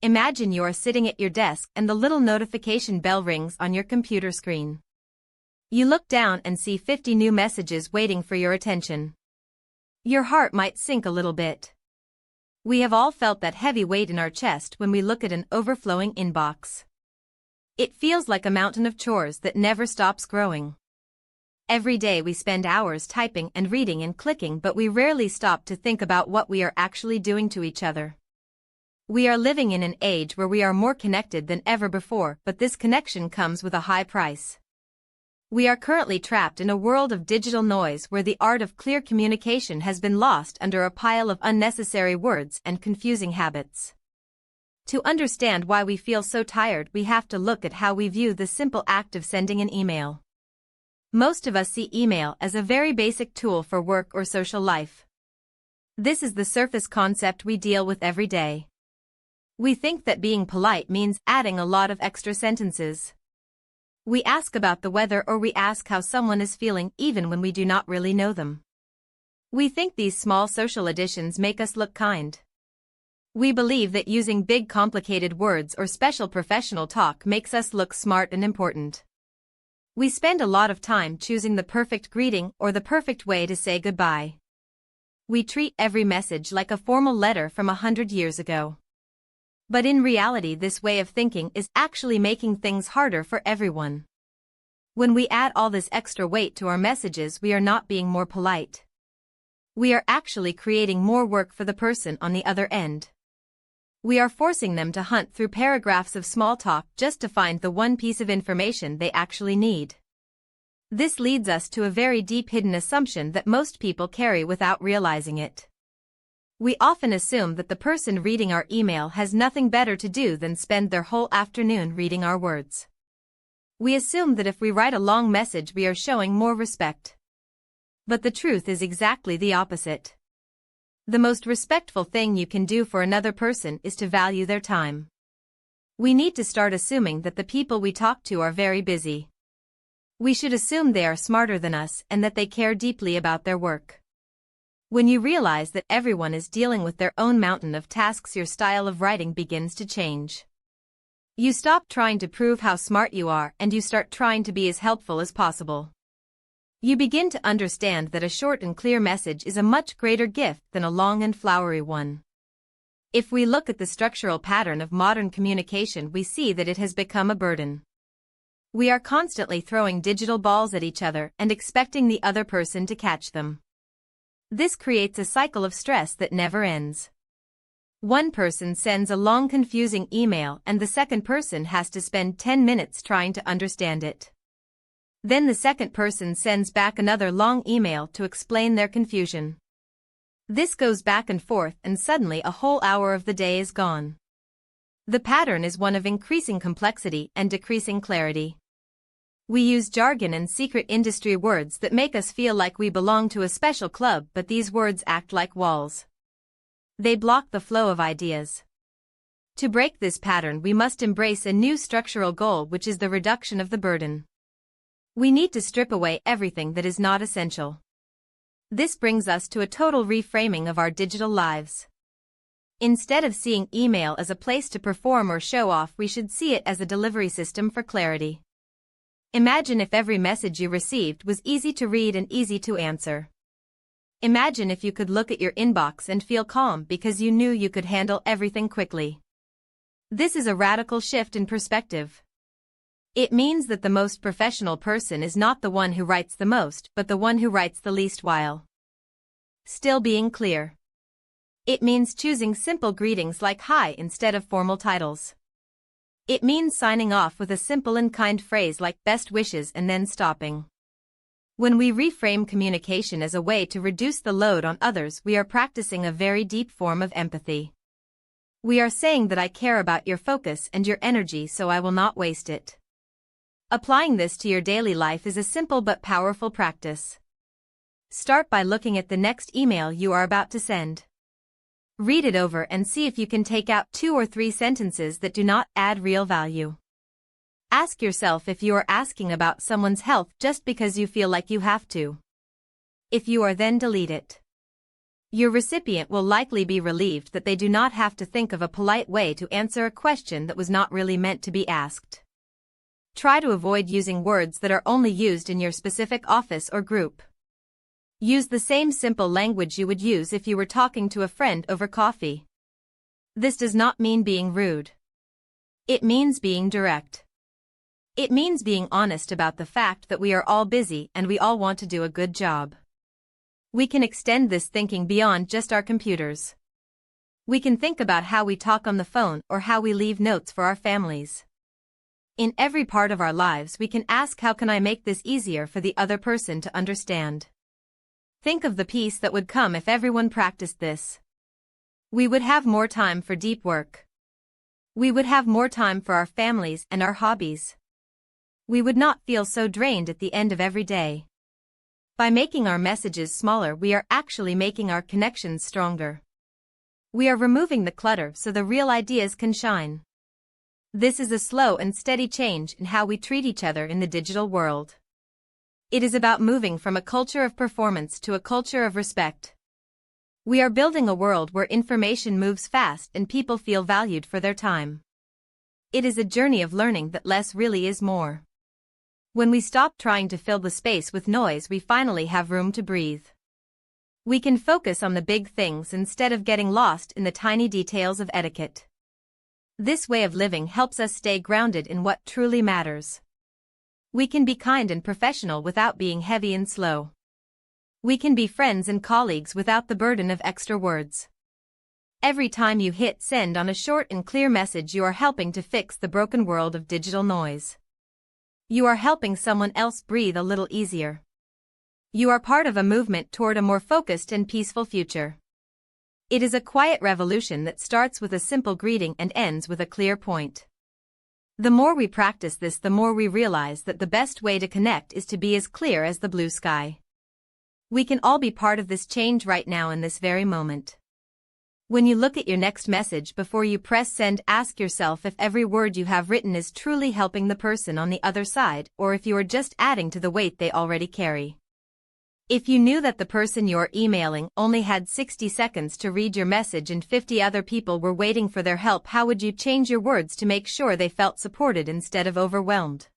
Imagine you are sitting at your desk and the little notification bell rings on your computer screen. You look down and see 50 new messages waiting for your attention. Your heart might sink a little bit. We have all felt that heavy weight in our chest when we look at an overflowing inbox. It feels like a mountain of chores that never stops growing. Every day we spend hours typing and reading and clicking, but we rarely stop to think about what we are actually doing to each other. We are living in an age where we are more connected than ever before, but this connection comes with a high price. We are currently trapped in a world of digital noise where the art of clear communication has been lost under a pile of unnecessary words and confusing habits. To understand why we feel so tired, we have to look at how we view the simple act of sending an email. Most of us see email as a very basic tool for work or social life. This is the surface concept we deal with every day. We think that being polite means adding a lot of extra sentences. We ask about the weather or we ask how someone is feeling even when we do not really know them. We think these small social additions make us look kind. We believe that using big complicated words or special professional talk makes us look smart and important. We spend a lot of time choosing the perfect greeting or the perfect way to say goodbye. We treat every message like a formal letter from 100 years ago. But in reality, this way of thinking is actually making things harder for everyone. When we add all this extra weight to our messages, we are not being more polite. We are actually creating more work for the person on the other end. We are forcing them to hunt through paragraphs of small talk just to find the one piece of information they actually need. This leads us to a very deep hidden assumption that most people carry without realizing it. We often assume that the person reading our email has nothing better to do than spend their whole afternoon reading our words. We assume that if we write a long message, we are showing more respect. But the truth is exactly the opposite. The most respectful thing you can do for another person is to value their time. We need to start assuming that the people we talk to are very busy. We should assume they are smarter than us and that they care deeply about their work. When you realize that everyone is dealing with their own mountain of tasks, your style of writing begins to change. You stop trying to prove how smart you are and you start trying to be as helpful as possible. You begin to understand that a short and clear message is a much greater gift than a long and flowery one. If we look at the structural pattern of modern communication, we see that it has become a burden. We are constantly throwing digital balls at each other and expecting the other person to catch them. This creates a cycle of stress that never ends. One person sends a long confusing email and the second person has to spend 10 minutes trying to understand it. Then the second person sends back another long email to explain their confusion. This goes back and forth and suddenly a whole hour of the day is gone. The pattern is one of increasing complexity and decreasing clarity. We use jargon and secret industry words that make us feel like we belong to a special club, but these words act like walls. They block the flow of ideas. To break this pattern, we must embrace a new structural goal, which is the reduction of the burden. We need to strip away everything that is not essential. This brings us to a total reframing of our digital lives. Instead of seeing email as a place to perform or show off, we should see it as a delivery system for clarity. Imagine if every message you received was easy to read and easy to answer. Imagine if you could look at your inbox and feel calm because you knew you could handle everything quickly. This is a radical shift in perspective. It means that the most professional person is not the one who writes the most, but the one who writes the least while still being clear. It means choosing simple greetings like hi instead of formal titles. It means signing off with a simple and kind phrase like best wishes and then stopping. When we reframe communication as a way to reduce the load on others, we are practicing a very deep form of empathy. We are saying that I care about your focus and your energy, so I will not waste it. Applying this to your daily life is a simple but powerful practice. Start by looking at the next email you are about to send. Read it over and see if you can take out 2 or 3 sentences that do not add real value. Ask yourself if you are asking about someone's health just because you feel like you have to. If you are, then delete it. Your recipient will likely be relieved that they do not have to think of a polite way to answer a question that was not really meant to be asked. Try to avoid using words that are only used in your specific office or group. Use the same simple language you would use if you were talking to a friend over coffee. This does not mean being rude. It means being direct. It means being honest about the fact that we are all busy and we all want to do a good job. We can extend this thinking beyond just our computers. We can think about how we talk on the phone or how we leave notes for our families. In every part of our lives we can ask, how can I make this easier for the other person to understand? Think of the peace that would come if everyone practiced this. We would have more time for deep work. We would have more time for our families and our hobbies. We would not feel so drained at the end of every day. By making our messages smaller, we are actually making our connections stronger. We are removing the clutter so the real ideas can shine. This is a slow and steady change in how we treat each other in the digital world. It is about moving from a culture of performance to a culture of respect. We are building a world where information moves fast and people feel valued for their time. It is a journey of learning that less really is more. When we stop trying to fill the space with noise, we finally have room to breathe. We can focus on the big things instead of getting lost in the tiny details of etiquette. This way of living helps us stay grounded in what truly matters. We can be kind and professional without being heavy and slow. We can be friends and colleagues without the burden of extra words. Every time you hit send on a short and clear message, you are helping to fix the broken world of digital noise. You are helping someone else breathe a little easier. You are part of a movement toward a more focused and peaceful future. It is a quiet revolution that starts with a simple greeting and ends with a clear point. The more we practice this, the more we realize that the best way to connect is to be as clear as the blue sky. We can all be part of this change right now in this very moment. When you look at your next message, before you press send, ask yourself if every word you have written is truly helping the person on the other side, or if you are just adding to the weight they already carry. If you knew that the person you're emailing only had 60 seconds to read your message and 50 other people were waiting for their help, how would you change your words to make sure they felt supported instead of overwhelmed?